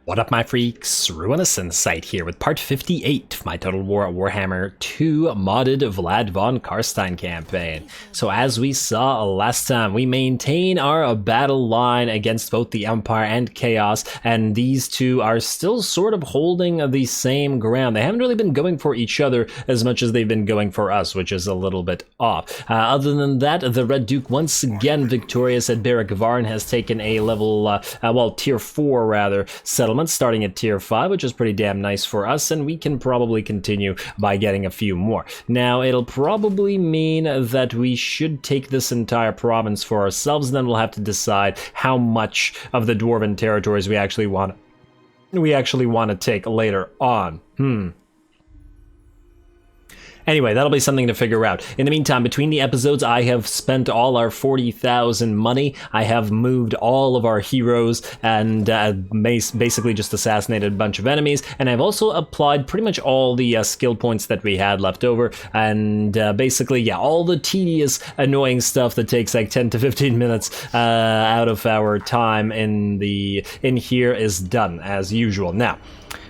What up, my freaks? RuinousInsight here with part 58 of my Total Warhammer 2 modded Vlad von Carstein campaign. So as we saw last time, we maintain our battle line against both the Empire and Chaos, and these two are still sort of holding the same ground. They haven't really been going for each other as much as they've been going for us, which is a little bit off. Other than that, the Red Duke once again victorious at Barrack Varn has taken a level, tier 4 rather, settlement starting at tier 5, which is pretty damn nice for us, and we can probably continue by getting a few more. Now, it'll probably mean that we should take this entire province for ourselves, and then we'll have to decide how much of the Dwarven territories we actually want to take later on. Anyway, that'll be something to figure out. In the meantime, between the episodes, I have spent all our 40,000 money. I have moved all of our heroes and basically just assassinated a bunch of enemies. And I've also applied pretty much all the skill points that we had left over. And basically, yeah, all the tedious, annoying stuff that takes like 10 to 15 minutes out of our time in here is done, as usual. Now,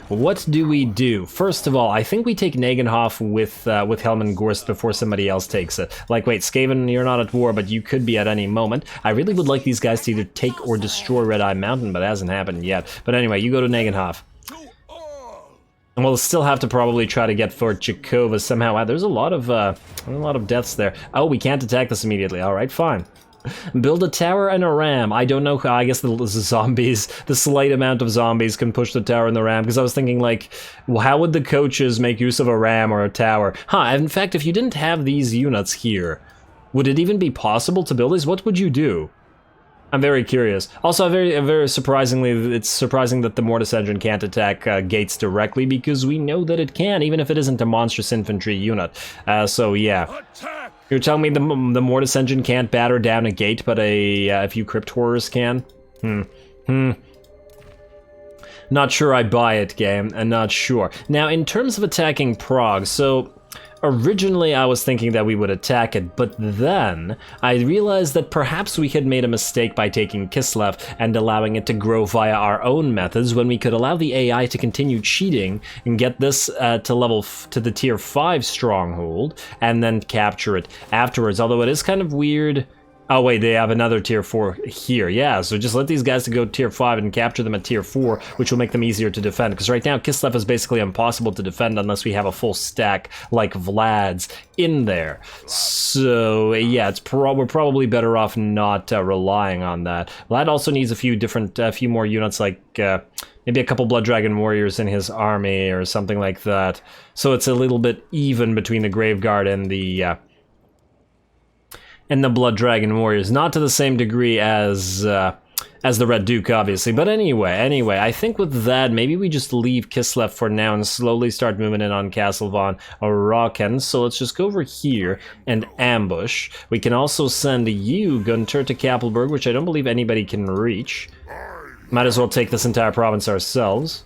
what do we do? First of all, I think we take Nagenhof with Helmengorst before somebody else takes it. Like, wait, Skaven, you're not at war, but you could be at any moment. I really would like these guys to either take or destroy Red Eye Mountain, but it hasn't happened yet. But anyway, you go to Nagenhof. And we'll still have to probably try to get Fort Jakova somehow. Wow, there's a lot of deaths there. Oh, we can't attack this immediately. All right, fine. Build a tower and a ram. I don't know how, I guess the zombies, the slight amount of zombies can push the tower and the ram, because I was thinking like, well, how would the coaches make use of a ram or a tower? In fact, if you didn't have these units here, would it even be possible to build these? What would you do? I'm very curious. Also, very surprisingly, it's surprising that the Mortis engine can't attack gates directly, because we know that it can, even if it isn't a monstrous infantry unit. So yeah. You're telling me the Mortis engine can't batter down a gate, but a few crypt horrors can? Not sure I buy it, game, and not sure. Now, in terms of attacking Prague, so originally I was thinking that we would attack it, but then I realized that perhaps we had made a mistake by taking Kislev and allowing it to grow via our own methods, when we could allow the AI to continue cheating and get this to the tier 5 stronghold and then capture it afterwards. Although it is kind of weird. Oh wait, they have another tier 4 here. Yeah, so just let these guys to go tier 5 and capture them at tier 4, which will make them easier to defend. Because right now, Kislev is basically impossible to defend unless we have a full stack like Vlad's in there. So yeah, we're probably better off not relying on that. Vlad also needs a few more units, like maybe a couple Blood Dragon warriors in his army or something like that. So it's a little bit even between the Graveguard and the Blood Dragon warriors, not to the same degree as the Red Duke, obviously. But anyway, I think with that, maybe we just leave Kislev for now and slowly start moving in on Castle von Oroken. So let's just go over here and ambush. We can also send you, Gunter, to Kappelberg, which I don't believe anybody can reach. Might as well take this entire province ourselves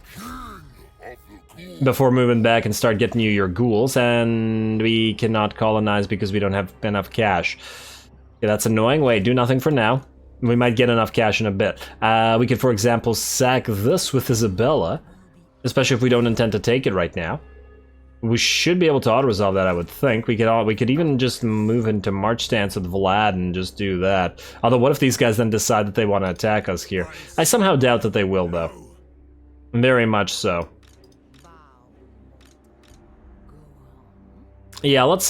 before moving back and start getting you your ghouls, and we cannot colonize because we don't have enough cash. Okay, that's annoying. Wait, do nothing for now. We might get enough cash in a bit. We could, for example, sack this with Isabella, especially if we don't intend to take it right now. We should be able to auto-resolve that, I would think. We could even just move into March stance with Vlad and just do that. Although, what if these guys then decide that they want to attack us here? I somehow doubt that they will, though. Very much so. Yeah, let's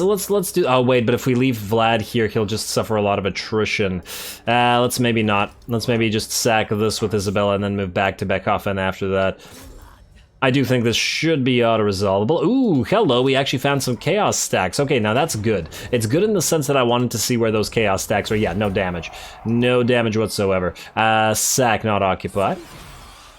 do. Oh wait, but if we leave Vlad here, he'll just suffer a lot of attrition. Let's maybe not. Let's maybe just sack this with Isabella and then move back to Beckhofen after that. I do think this should be auto-resolvable. Ooh, hello, we actually found some chaos stacks. Okay, now that's good. It's good in the sense that I wanted to see where those chaos stacks are. Yeah, no damage. No damage whatsoever. Sack, not occupy.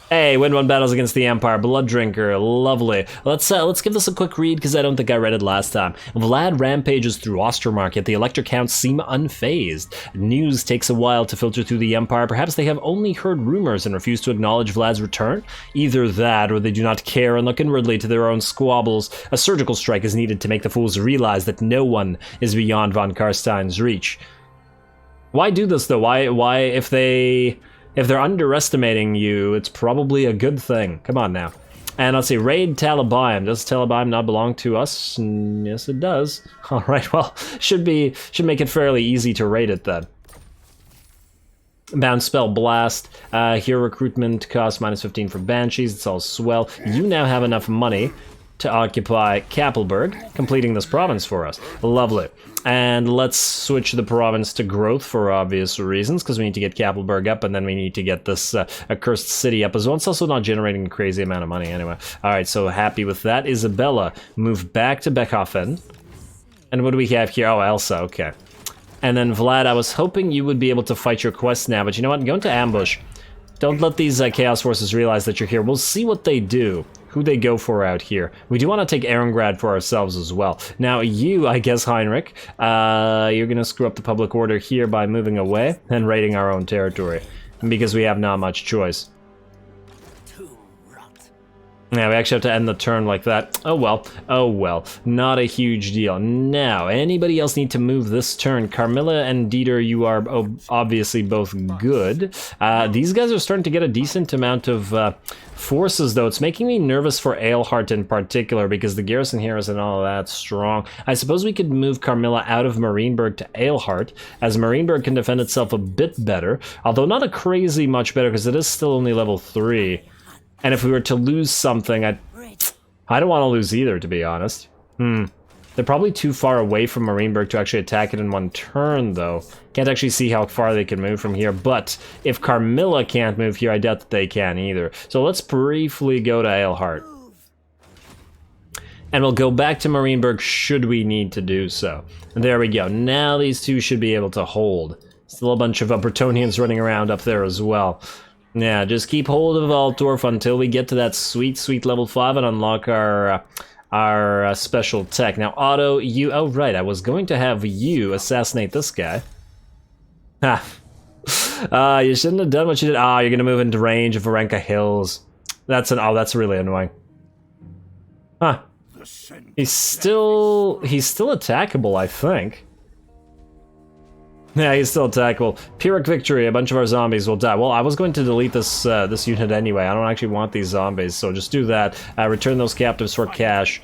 Hey, win 1 battles against the Empire, Blood Drinker, lovely. Let's give this a quick read, because I don't think I read it last time. Vlad rampages through Ostermark, yet the Elector Counts seem unfazed. News takes a while to filter through the Empire. Perhaps they have only heard rumors and refuse to acknowledge Vlad's return? Either that, or they do not care and look inwardly to their own squabbles. A surgical strike is needed to make the fools realize that no one is beyond von Carstein's reach. Why do this, though? Why, if If they're underestimating you, it's probably a good thing. Come on now. And let's see, raid Talabheim. Does Talabheim not belong to us? Yes, it does. All right, well, should make it fairly easy to raid it then. Bound Spell Blast. Here recruitment cost -15 for Banshees. It's all swell. You now have enough money to occupy Kappelberg, completing this province for us. Lovely. And let's switch the province to growth for obvious reasons, because we need to get Kappelberg up, and then we need to get this accursed city up as well. It's also not generating a crazy amount of money anyway. Alright, so happy with that. Isabella, move back to Beckhofen. And what do we have here? Oh, Elsa, okay. And then Vlad, I was hoping you would be able to fight your quest now, but you know what? Go into ambush. Don't let these Chaos Forces realize that you're here. We'll see what they do. Who they go for out here. We do want to take Ehrengrad for ourselves as well. Now you, I guess, Heinrich, you're gonna screw up the public order here by moving away and raiding our own territory, because we have not much choice. Yeah, we actually have to end the turn like that. Oh well, not a huge deal. Now, anybody else need to move this turn? Carmilla and Dieter, you are obviously both good. These guys are starting to get a decent amount of forces, though. It's making me nervous for Eilhart in particular, because the garrison here isn't all that strong. I suppose we could move Carmilla out of Marienburg to Eilhart, as Marienburg can defend itself a bit better, although not a crazy much better, because it is still only level 3. And if we were to lose something, I don't want to lose either, to be honest. They're probably too far away from Marienburg to actually attack it in one turn, though. Can't actually see how far they can move from here, but if Carmilla can't move here, I doubt that they can either. So let's briefly go to Eilhart. And we'll go back to Marienburg should we need to do so. And there we go. Now these two should be able to hold. Still a bunch of Bretonians running around up there as well. Yeah, just keep hold of Altdorf until we get to that sweet level 5 and unlock our special tech. Now, Otto, you... Oh, right, I was going to have you assassinate this guy. Ha. You shouldn't have done what you did. Ah, you're going to move into range of Varenka Hills. That's that's really annoying. Huh. He's still attackable, I think. Yeah, he's still attackable. Pyrrhic victory, a bunch of our zombies will die. Well, I was going to delete this this unit anyway. I don't actually want these zombies, so just do that. Return those captives for cash.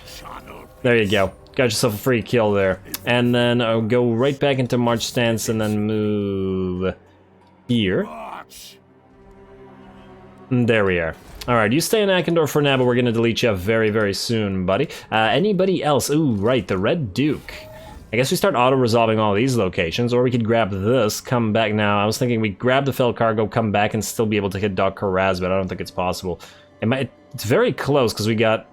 There you go. Got yourself a free kill there. And then go right back into march stance and then move here. And there we are. Alright, you stay in Eckendorf for now, but we're going to delete you very, very soon, buddy. Anybody else? Ooh, right, the Red Duke. I guess we start auto-resolving all these locations, or we could grab this, come back now. I was thinking we grab the Fell Cargo, come back, and still be able to hit Doc Karaz, but I don't think it's possible. It's very close, because we got...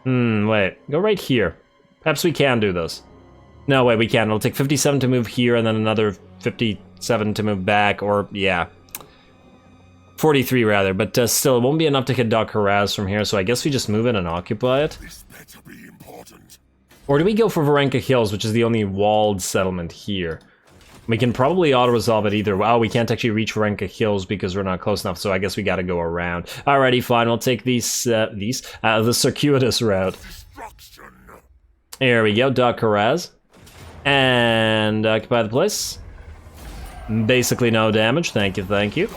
wait. Go right here. Perhaps we can do this. No, wait, we can. It'll take 57 to move here, and then another 57 to move back, or, yeah. 43, rather, but still, it won't be enough to hit Doc Karaz from here, so I guess we just move in and occupy it. This better be important. Or do we go for Varenka Hills, which is the only walled settlement here? We can probably auto-resolve it either. Oh, we can't actually reach Varenka Hills because we're not close enough, so I guess we gotta go around. Alrighty, fine, we'll take the circuitous route. There we go, Doc Karaz. And occupy the place. Basically no damage, thank you, thank you.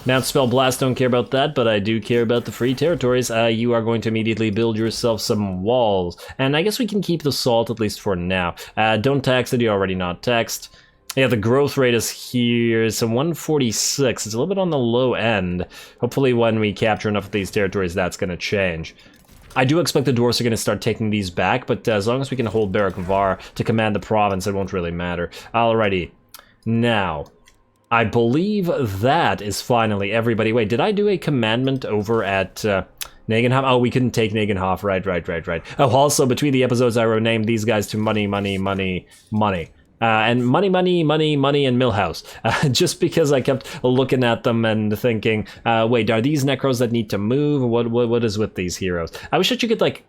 Mount Spell Blast, don't care about that, but I do care about the free territories. You are going to immediately build yourself some walls. And I guess we can keep the salt, at least for now. Don't tax it, you're already not taxed. Yeah, the growth rate is here, it's a 146. It's a little bit on the low end. Hopefully when we capture enough of these territories, that's going to change. I do expect the dwarves are going to start taking these back, but as long as we can hold Barak Var to command the province, it won't really matter. Alrighty. Now... I believe that is finally everybody. Wait, did I do a commandment over at Nagenhof? Oh, we couldn't take Nagenhof. Right. Oh, also, between the episodes, I renamed these guys to Money. And Money, and Millhouse. Just because I kept looking at them and thinking, wait, are these Necros that need to move? What is with these heroes? I wish that you could, like,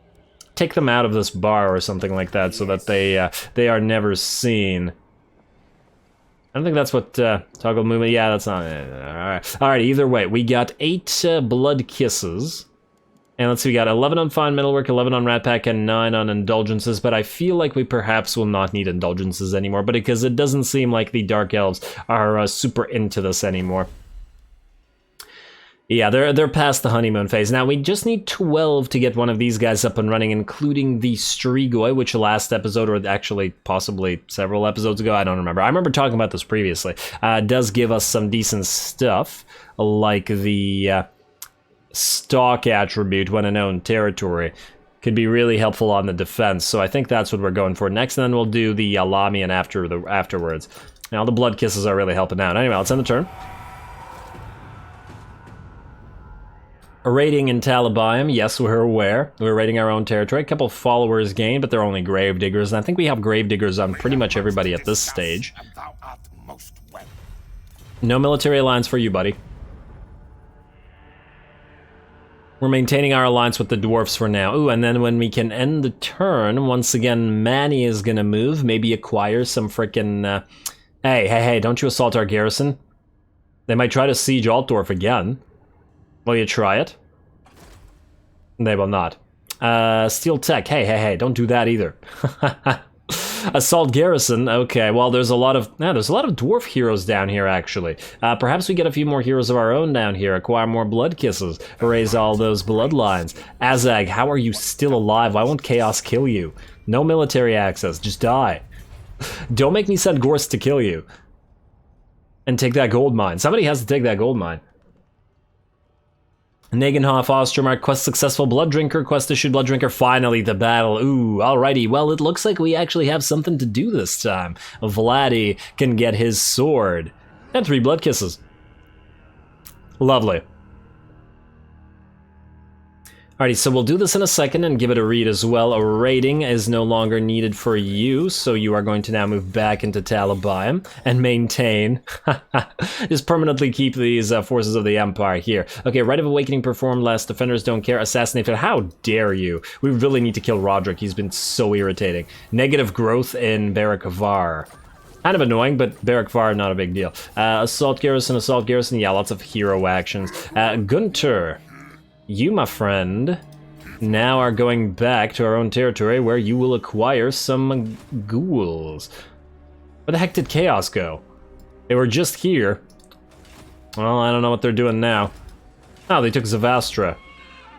take them out of this bar or something like that so that they are never seen. I don't think that's what toggle movement. Yeah, that's not it. All right. Either way, we got 8 blood kisses, and let's see. We got 11 on fine metalwork, 11 on rat pack, and 9 on indulgences. But I feel like we perhaps will not need indulgences anymore, but because it doesn't seem like the dark elves are super into this anymore. Yeah, they're past the honeymoon phase. Now, we just need 12 to get one of these guys up and running, including the Strigoi, which last episode, or actually possibly several episodes ago, I don't remember. I remember talking about this previously. Does give us some decent stuff, like the stock attribute when in own territory. Could be really helpful on the defense, so I think that's what we're going for next, and then we'll do the Lamian afterwards. Now, the blood kisses are really helping out. Anyway, let's end the turn. Raiding in Talabayam, yes, we're aware. We're raiding our own territory. A couple followers gained, but they're only gravediggers, and I think we have gravediggers on pretty much everybody at this stage. No military alliance for you, buddy. We're maintaining our alliance with the dwarfs for now. Ooh, and then when we can end the turn, once again, Manny is gonna move, maybe acquire some frickin'... Hey, don't you assault our garrison? They might try to siege Altdorf again. Will you try it? They will not. Steel Tech, hey, don't do that either. Assault Garrison, okay, well there's a lot of dwarf heroes down here actually. Perhaps we get a few more heroes of our own down here, acquire more blood kisses, erase all those bloodlines. Azag, how are you still alive? Why won't Chaos kill you? No military access, just die. Don't make me send Gorst to kill you. And take that gold mine. Somebody has to take that gold mine. Nagenhof, Ostermark, quest successful, Blood Drinker, quest issued, Blood Drinker, finally the battle. Ooh, alrighty, well it looks like we actually have something to do this time. Vladdy can get his sword. And 3 blood kisses. Lovely. Alrighty, so we'll do this in a second and give it a read as well. A rating is no longer needed for you, so you are going to now move back into Talabayam and maintain. Just permanently keep these forces of the Empire here. Okay, Rite of Awakening performed, last defenders don't care, assassinate. How dare you? We really need to kill Roderick, he's been so irritating. Negative growth in Barrack-Var. Kind of annoying, but Barrack-Var, not a big deal. Assault Garrison, yeah, lots of hero actions. Gunter. You, my friend, now are going back to our own territory where you will acquire some ghouls. Where the heck did Chaos go? They were just here. Well, I don't know what they're doing now. Oh, they took Zavastra.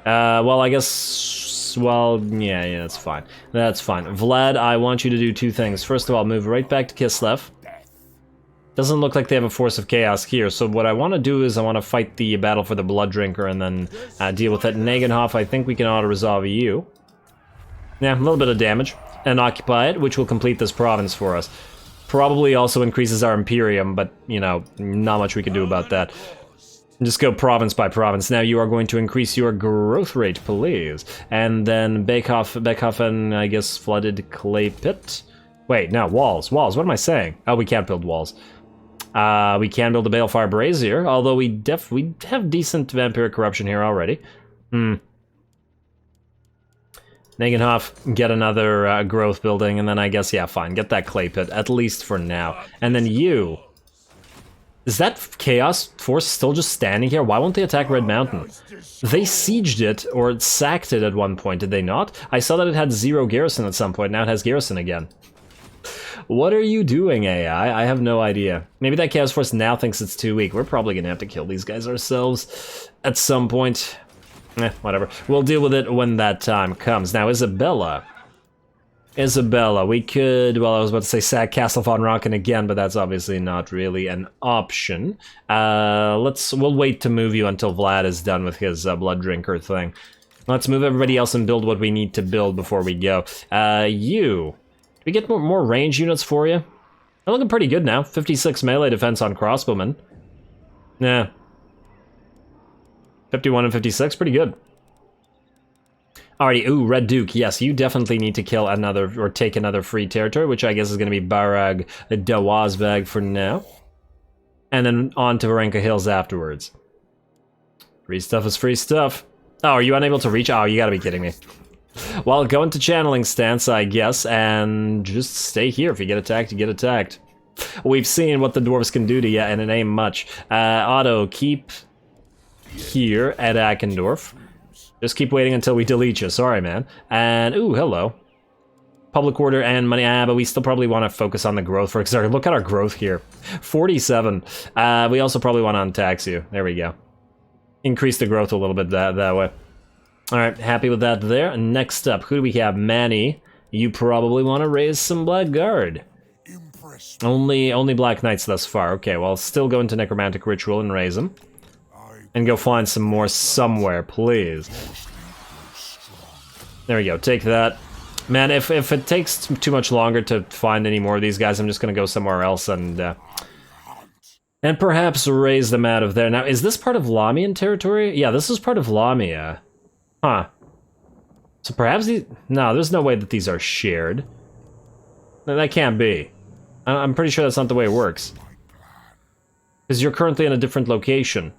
Well, I guess... Well, yeah, that's fine. That's fine. Vlad, I want you to do 2 things. First of all, move right back to Kislev. Doesn't look like they have a force of chaos here, so what I want to do is I want to fight the battle for the Blood Drinker and then deal with it. Nagenhof, I think we can auto-resolve you. Yeah, a little bit of damage. And occupy it, which will complete this province for us. Probably also increases our Imperium, but, you know, not much we can do about that. Just go province by province. Now you are going to increase your growth rate, please. And then Beckhofen, I guess, flooded clay pit. Wait, no, walls. What am I saying? Oh, we can't build walls. We can build a Balefire Brazier, although we have decent vampiric corruption here already. Nagenhof, get another growth building, and then I guess, yeah, fine, get that clay pit, at least for now. And then you... Is that Chaos Force still just standing here? Why won't they attack Red Mountain? They sieged it, or sacked it at one point, did they not? I saw that it had 0 garrison at some point, now it has garrison again. What are you doing, AI? I have no idea. Maybe that Chaos Force now thinks it's too weak. We're probably gonna have to kill these guys ourselves at some point. Whatever. We'll deal with it when that time comes. Now, Isabella, we could... Well, I was about to say sack Castle von Rocken again, but that's obviously not really an option. We'll wait to move you until Vlad is done with his Blood Drinker thing. Let's move everybody else and build what we need to build before we go. You... We get more range units for you? They're looking pretty good now. 56 melee defense on crossbowmen. Yeah. 51 and 56, pretty good. Alrighty, ooh, Red Duke, yes, you definitely need to kill another, or take another free territory, which I guess is going to be Barag Dawazbag for now. And then on to Varenka Hills afterwards. Free stuff is free stuff. Oh, are you unable to reach? Oh, you gotta be kidding me. Well, go into channeling stance, I guess, and just stay here. If you get attacked, you get attacked. We've seen what the dwarves can do to you, and it ain't much. Otto, keep here at Ackendorf. Just keep waiting until we delete you. Sorry, man. And, ooh, hello. Public order and money. But we still probably want to focus on the growth for Xer. Look at our growth here. 47. We also probably want to untax you. There we go. increase the growth a little bit that way. All right, happy with that there. Next up, who do we have? Manny. You probably want to raise some Blackguard. Only Black Knights thus far. Okay, well, still go into Necromantic Ritual and raise them. And go find some more somewhere, please. There we go, take that. Man, if it takes too much longer to find any more of these guys, I'm just gonna go somewhere else and perhaps raise them out of there. Now, is this part of Lamian territory? Yeah, this is part of Lamia. Huh. So perhaps these... No, there's no way that these are shared. That can't be. I'm pretty sure that's not the way it works. Because you're currently in a different location.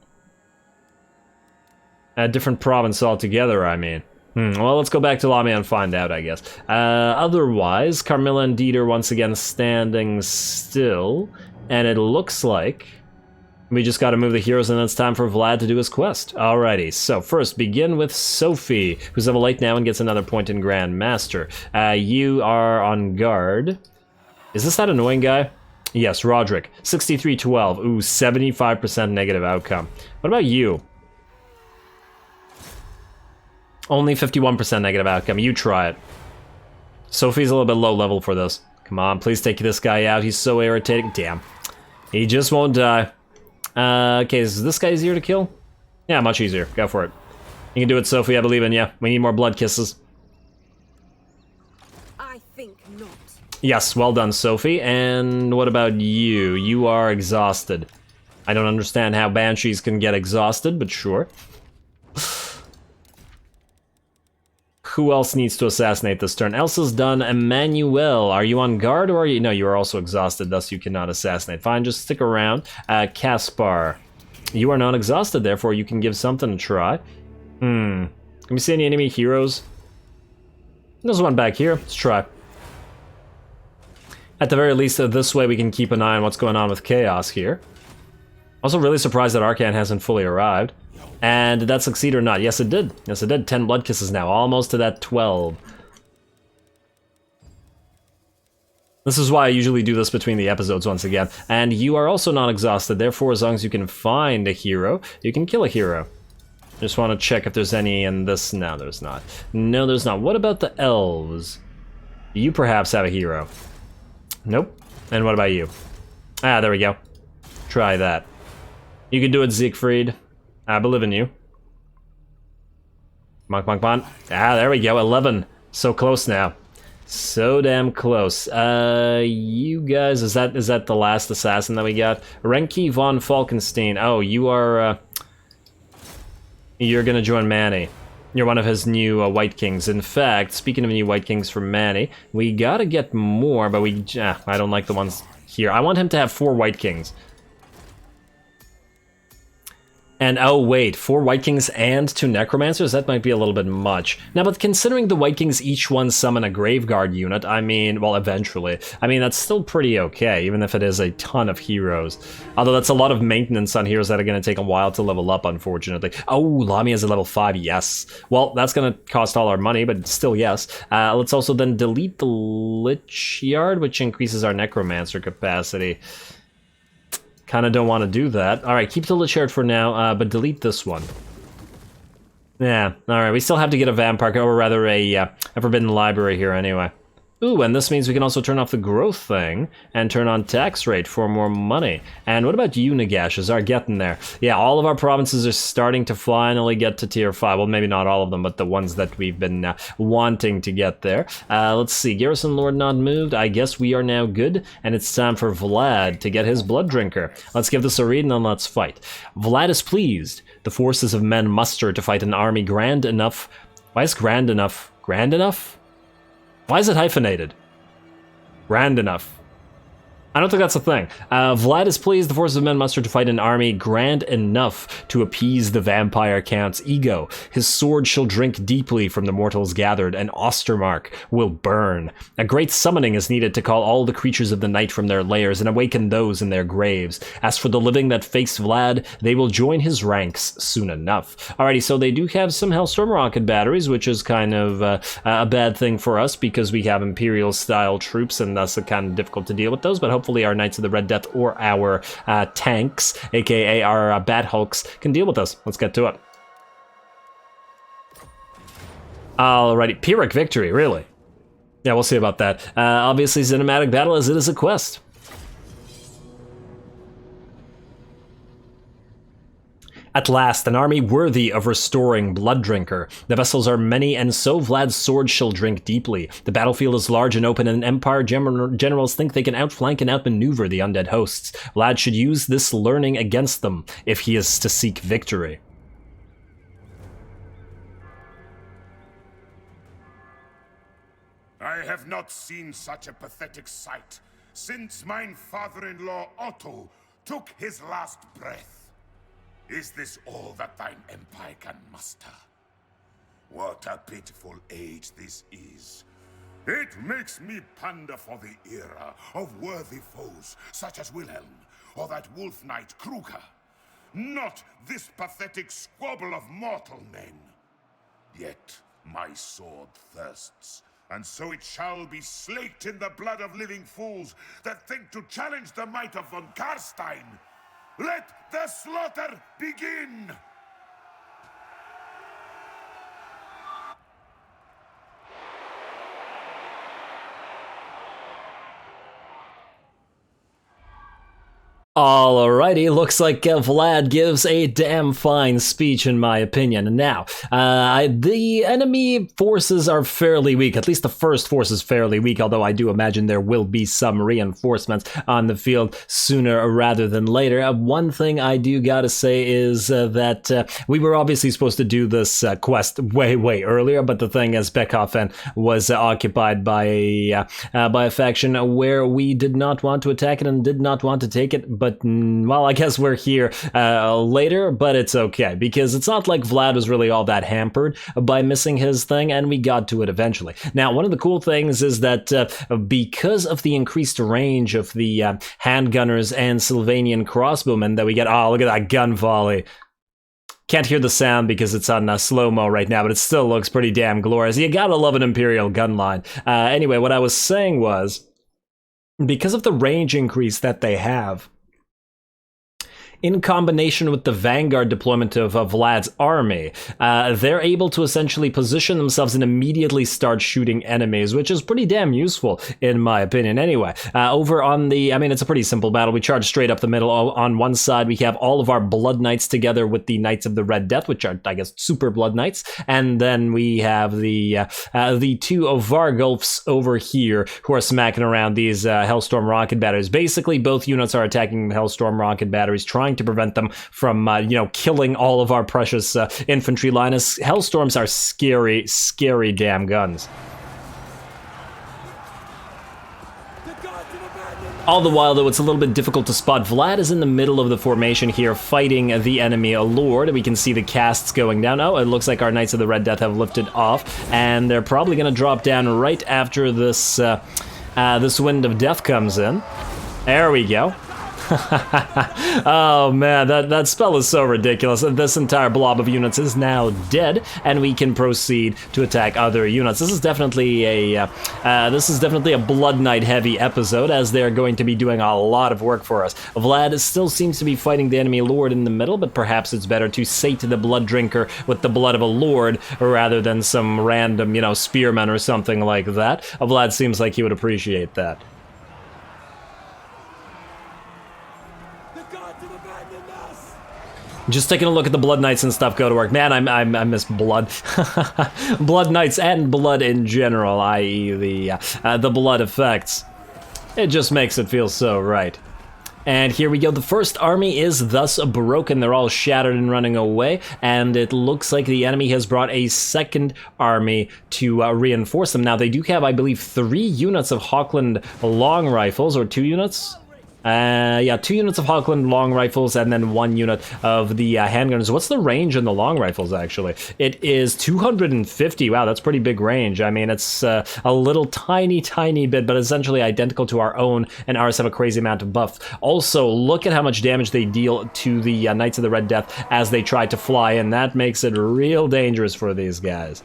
A different province altogether, I mean. Well, let's go back to Lamia and find out, I guess. Otherwise, Carmilla and Dieter once again standing still. And it looks like we just gotta move the heroes and then it's time for Vlad to do his quest. Alrighty, so first begin with Sophie, who's level 8 now and gets another point in Grand Master. You are on guard. Is this that annoying guy? Yes, Roderick. 6312. Ooh, 75% negative outcome. What about you? Only 51% negative outcome. You try it. Sophie's a little bit low level for this. Come on, please take this guy out. He's so irritating. Damn. He just won't die. Okay, is this guy easier to kill? Yeah, much easier. Go for it. You can do it, Sophie. I believe in you. We need more blood kisses. I think not. Yes, well done, Sophie. And what about you? You are exhausted. I don't understand how banshees can get exhausted, but sure. Who else needs to assassinate this turn? Elsa's done. Emmanuel, are you on guard or are you... No, you are also exhausted, thus you cannot assassinate. Fine, just stick around. Caspar, you are not exhausted, therefore you can give something a try. Can we see any enemy heroes? There's one back here. Let's try. At the very least, this way we can keep an eye on what's going on with Chaos here. Also really surprised that Arcan hasn't fully arrived. And did that succeed or not? Yes, it did. Yes, it did. 10 blood kisses now, almost to that 12. This is why I usually do this between the episodes once again. And you are also not exhausted, therefore as long as you can find a hero, you can kill a hero. Just want to check if there's any in this. No, there's not. No, there's not. What about the elves? You perhaps have a hero. Nope. And what about you? Ah, there we go. Try that. You can do it, Siegfried. I believe in you. Come on, come on, come on. Ah, there we go, 11. So close now. So damn close. You guys, is that the last assassin that we got? Renki von Falkenstein. Oh, you are, you're gonna join Manny. You're one of his new White Kings. In fact, speaking of new White Kings from Manny, we gotta get more, but I don't like the ones here. I want him to have 4 White Kings. And oh wait, 4 White Kings and 2 Necromancers? That might be a little bit much. Now, but considering the White Kings each one summon a Graveguard unit, I mean, well, eventually. I mean, that's still pretty okay, even if it is a ton of heroes. Although that's a lot of maintenance on heroes that are going to take a while to level up, unfortunately. Oh, Lamia is a level 5, yes. Well, that's going to cost all our money, but still yes. Let's also then delete the Lich Yard, which increases our Necromancer capacity. Kind of don't want to do that. All right, keep the Lich Yard for now, but delete this one. Yeah, all right, we still have to get a Vampire, or rather a Forbidden Library here anyway. Ooh, and this means we can also turn off the growth thing and turn on tax rate for more money. And what about you, Nagash? Is our getting there? Yeah, all of our provinces are starting to finally get to tier 5. Well, maybe not all of them, but the ones that we've been wanting to get there. Let's see, Garrison Lord not moved. I guess we are now good, and it's time for Vlad to get his Blood Drinker. Let's give this a read and then let's fight. Vlad is pleased. The forces of men muster to fight an army grand enough. Why is grand enough? Grand enough? Why is it hyphenated? Grand enough. I don't think that's a thing. Vlad is pleased the forces of men muster to fight an army grand enough to appease the vampire count's ego. His sword shall drink deeply from the mortals gathered, and Ostermark will burn. A great summoning is needed to call all the creatures of the night from their lairs and awaken those in their graves. As for the living that face Vlad, they will join his ranks soon enough. Alrighty, so they do have some Hellstorm rocket batteries, which is kind of a bad thing for us because we have Imperial-style troops, and thus it's kind of difficult to deal with those, but hopefully our Knights of the Red Death or our tanks, aka our Bat Hulks, can deal with us. Let's get to it. Alrighty, Pyrrhic victory, really? Yeah, we'll see about that. Obviously, cinematic battle as it is a quest. At last, an army worthy of restoring Blooddrinker. The vessels are many, and so Vlad's sword shall drink deeply. The battlefield is large and open, and Empire generals think they can outflank and outmaneuver the undead hosts. Vlad should use this learning against them, if he is to seek victory. I have not seen such a pathetic sight since mine father-in-law Otto took his last breath. Is this all that thine empire can muster? What a pitiful age this is. It makes me ponder for the era of worthy foes such as Wilhelm or that wolf knight Kruger. Not this pathetic squabble of mortal men. Yet my sword thirsts, and so it shall be slaked in the blood of living fools that think to challenge the might of von Carstein. Let the slaughter begin! Alrighty, looks like Vlad gives a damn fine speech in my opinion. Now, the enemy forces are fairly weak, at least the first force is fairly weak, although I do imagine there will be some reinforcements on the field sooner rather than later. One thing I do gotta say is that we were obviously supposed to do this quest way earlier, but the thing is, Beckhofen was occupied by a faction where we did not want to attack it and did not want to take it, but well, I guess we're here later, but it's okay, because it's not like Vlad was really all that hampered by missing his thing, and we got to it eventually. Now, one of the cool things is that because of the increased range of the handgunners and Sylvanian crossbowmen that we get, oh, look at that gun volley. Can't hear the sound because it's on slow-mo right now, but it still looks pretty damn glorious. You gotta love an Imperial gun line. Anyway, what I was saying was, because of the range increase that they have, in combination with the Vanguard deployment of Vlad's army, they're able to essentially position themselves and immediately start shooting enemies, which is pretty damn useful, in my opinion. Anyway, over on the, I mean, it's a pretty simple battle. We charge straight up the middle. On one side, we have all of our Blood Knights together with the Knights of the Red Death, which are, I guess, Super Blood Knights. And then we have the two Vargulfs over here who are smacking around these Hellstorm rocket batteries. Basically, both units are attacking Hellstorm rocket batteries, trying to prevent them from, killing all of our precious infantry line. As Hellstorms are scary damn guns. All the while, though, it's a little bit difficult to spot. Vlad is in the middle of the formation here, fighting the enemy Lord. We can see the casts going down. Oh, it looks like our Knights of the Red Death have lifted off, and they're probably going to drop down right after this this Wind of Death comes in. There we go. Oh man, that spell is so ridiculous. This entire blob of units is now dead, and we can proceed to attack other units. This is definitely a Blood Knight heavy episode, as they're going to be doing a lot of work for us. Vlad still seems to be fighting the enemy Lord in the middle, but perhaps it's better to sate the Blood Drinker with the blood of a Lord rather than some random, spearman or something like that. Vlad seems like he would appreciate that. Just taking a look at the Blood Knights and stuff go to work. Man, I miss blood. Blood Knights and blood in general, i.e. the blood effects. It just makes it feel so right. And here we go. The first army is thus broken. They're all shattered and running away. And it looks like the enemy has brought a second army to reinforce them. Now, they do have, I believe, 3 units of Hawkland long rifles, or 2 units? 2 units of Hawkland long rifles and then 1 unit of the handgunners. What's the range in the long rifles, actually? It is 250. Wow, that's pretty big range. I mean, it's a little tiny bit, but essentially identical to our own, and ours have a crazy amount of buff. Also, look at how much damage they deal to the Knights of the Red Death as they try to fly in. That makes it real dangerous for these guys.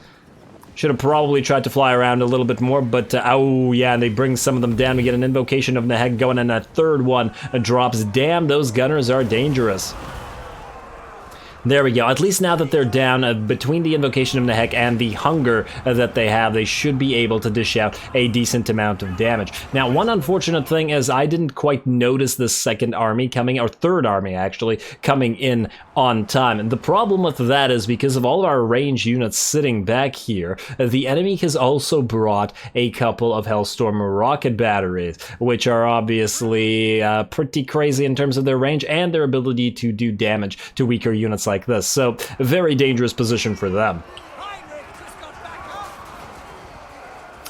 Should have probably tried to fly around a little bit more, but oh yeah, they bring some of them down. We get an invocation of Neheg going, and a third one drops. Damn, those gunners are dangerous. There we go. At least now that they're down, between the Invocation of Nehek and the hunger that they have, they should be able to dish out a decent amount of damage. Now, one unfortunate thing is I didn't quite notice the second army coming, or third army actually, coming in on time. And the problem with that is because of all of our range units sitting back here, the enemy has also brought a couple of Hellstorm rocket batteries, which are obviously pretty crazy in terms of their range and their ability to do damage to weaker units like this. So, a very dangerous position for them.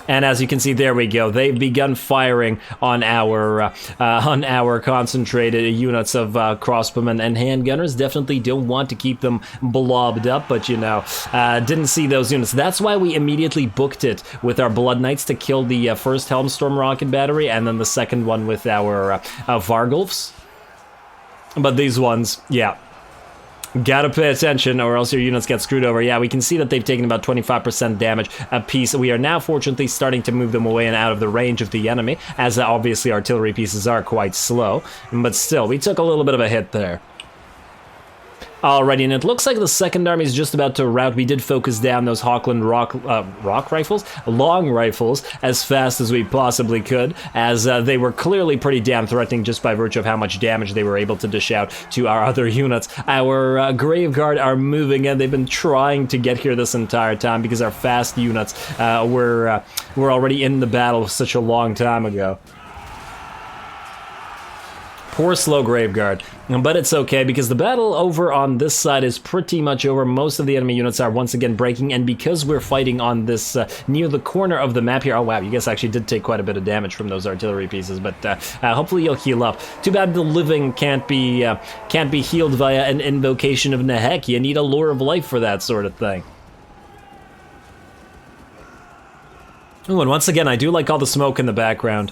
And as you can see, there we go. They've begun firing on our concentrated units of crossbowmen and handgunners. Definitely don't want to keep them blobbed up, but you know, didn't see those units. That's why we immediately booked it with our Blood Knights to kill the first Helmstorm rocket battery, and then the second one with our Vargulfs. But these ones, yeah. Gotta pay attention or else your units get screwed over. Yeah, we can see that they've taken about 25% damage apiece. We are now fortunately starting to move them away and out of the range of the enemy, as obviously artillery pieces are quite slow. But still, we took a little bit of a hit there. Alrighty, and it looks like the second army is just about to rout. We did focus down those Hawkland rock rifles, long rifles, as fast as we possibly could, as they were clearly pretty damn threatening just by virtue of how much damage they were able to dish out to our other units. Our Graveguard are moving, and they've been trying to get here this entire time because our fast units were already in the battle such a long time ago. Poor slow Graveguard, but it's okay because the battle over on this side is pretty much over. Most of the enemy units are once again breaking, and because we're fighting on this near the corner of the map here, oh wow, you guys actually did take quite a bit of damage from those artillery pieces, but hopefully you'll heal up. Too bad the living can't be healed via an invocation of Nehek. You need a lure of life for that sort of thing. Ooh, and once again, I do like all the smoke in the background.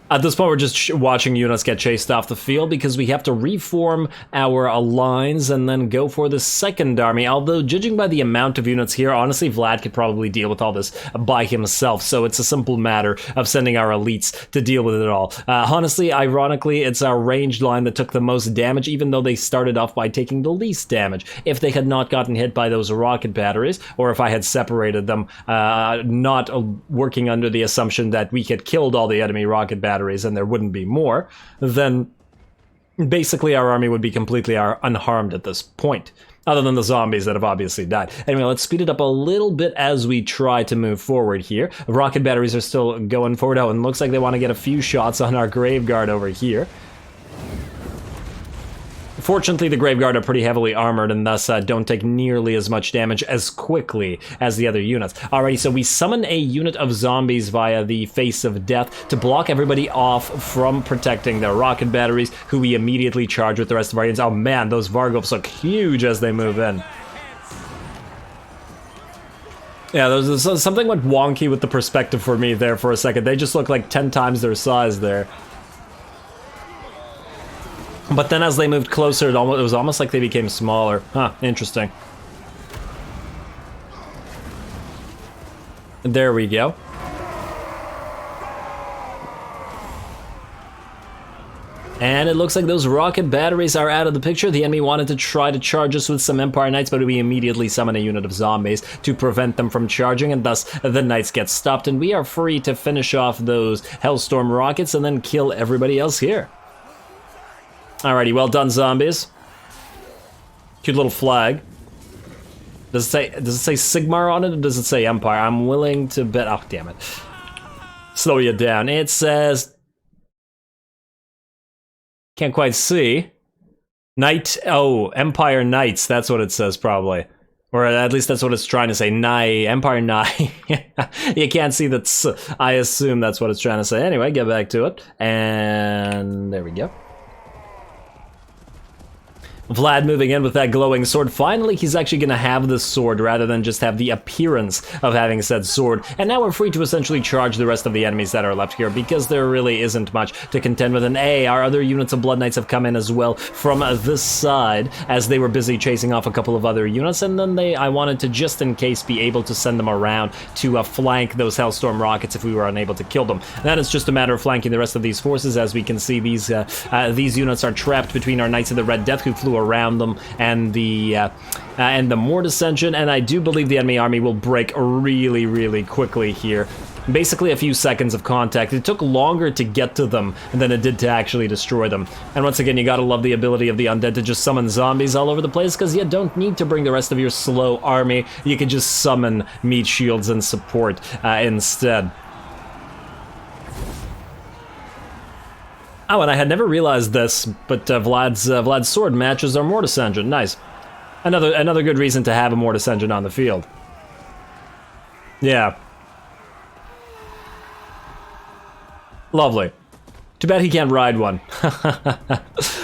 At this point, we're just watching units get chased off the field because we have to reform our lines and then go for the second army. Although, judging by the amount of units here, honestly, Vlad could probably deal with all this by himself. So it's a simple matter of sending our elites to deal with it all. Honestly, ironically, it's our ranged line that took the most damage, even though they started off by taking the least damage. If they had not gotten hit by those rocket batteries, or if I had separated them, not working under the assumption that we had killed all the enemy rocket batteries, and there wouldn't be more, then basically our army would be completely unharmed at this point, other than the zombies that have obviously died. Anyway, let's speed it up a little bit as we try to move forward here. Rocket batteries are still going forward. Oh, and looks like they want to get a few shots on our Graveguard over here. Fortunately, the Graveguard are pretty heavily armored and thus don't take nearly as much damage as quickly as the other units. Alrighty, so we summon a unit of zombies via the Face of Death to block everybody off from protecting their rocket batteries, who we immediately charge with the rest of our units. Oh man, those Vargulfs look huge as they move in. Yeah, there's something went wonky with the perspective for me there for a second. They just look like 10 times their size there. But then as they moved closer, it was almost like they became smaller. Huh, interesting. There we go. And it looks like those rocket batteries are out of the picture. The enemy wanted to try to charge us with some Empire Knights, but we immediately summon a unit of zombies to prevent them from charging, and thus the Knights get stopped, and we are free to finish off those Hellstorm rockets and then kill everybody else here. Alrighty, well done, zombies. Cute little flag. Does it say Sigmar on it, or does it say Empire? I'm willing to bet. Oh, damn it. Slow you down. It says. Can't quite see. Knight. Oh, Empire Knights. That's what it says, probably. Or at least that's what it's trying to say. Empire Nye. You can't see that. I assume that's what it's trying to say. Anyway, get back to it. And there we go. Vlad moving in with that glowing sword. Finally, he's actually going to have the sword rather than just have the appearance of having said sword. And now we're free to essentially charge the rest of the enemies that are left here because there really isn't much to contend with. And our other units of Blood Knights have come in as well from this side as they were busy chasing off a couple of other units. And then I wanted to, just in case, be able to send them around to flank those Hellstorm rockets if we were unable to kill them. And then it's just a matter of flanking the rest of these forces. As we can see, these units are trapped between our Knights of the Red Death, who flew around them, and the Mortis Engine, and I do believe the enemy army will break really, really quickly here. Basically a few seconds of contact. It took longer to get to them than it did to actually destroy them. And once again, you gotta love the ability of the undead to just summon zombies all over the place, because you don't need to bring the rest of your slow army. You can just summon meat shields and support instead. Oh, and I had never realized this, but Vlad's sword matches our Mortis Engine. Nice. Another good reason to have a Mortis Engine on the field. Yeah. Lovely. Too bad he can't ride one.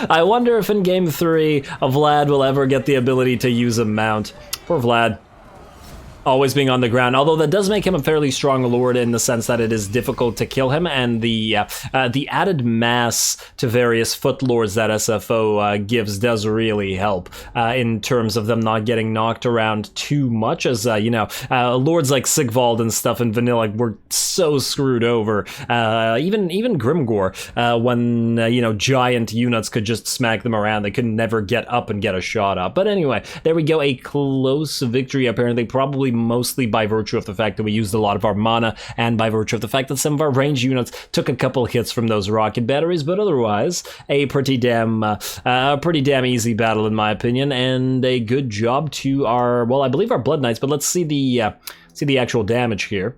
I wonder if in Game 3, Vlad will ever get the ability to use a mount. Poor Vlad. Always being on the ground, although that does make him a fairly strong lord in the sense that it is difficult to kill him, and the added mass to various foot lords that SFO gives does really help in terms of them not getting knocked around too much, as lords like Sigvald and stuff in vanilla were so screwed over. Even Grimgor, when giant units could just smack them around, they could never get up and get a shot up. But anyway, there we go, a close victory apparently, probably mostly by virtue of the fact that we used a lot of our mana, and by virtue of the fact that some of our ranged units took a couple hits from those rocket batteries, but otherwise, a pretty damn easy battle in my opinion, and a good job to our, well, I believe our Blood Knights, but let's see the actual damage here.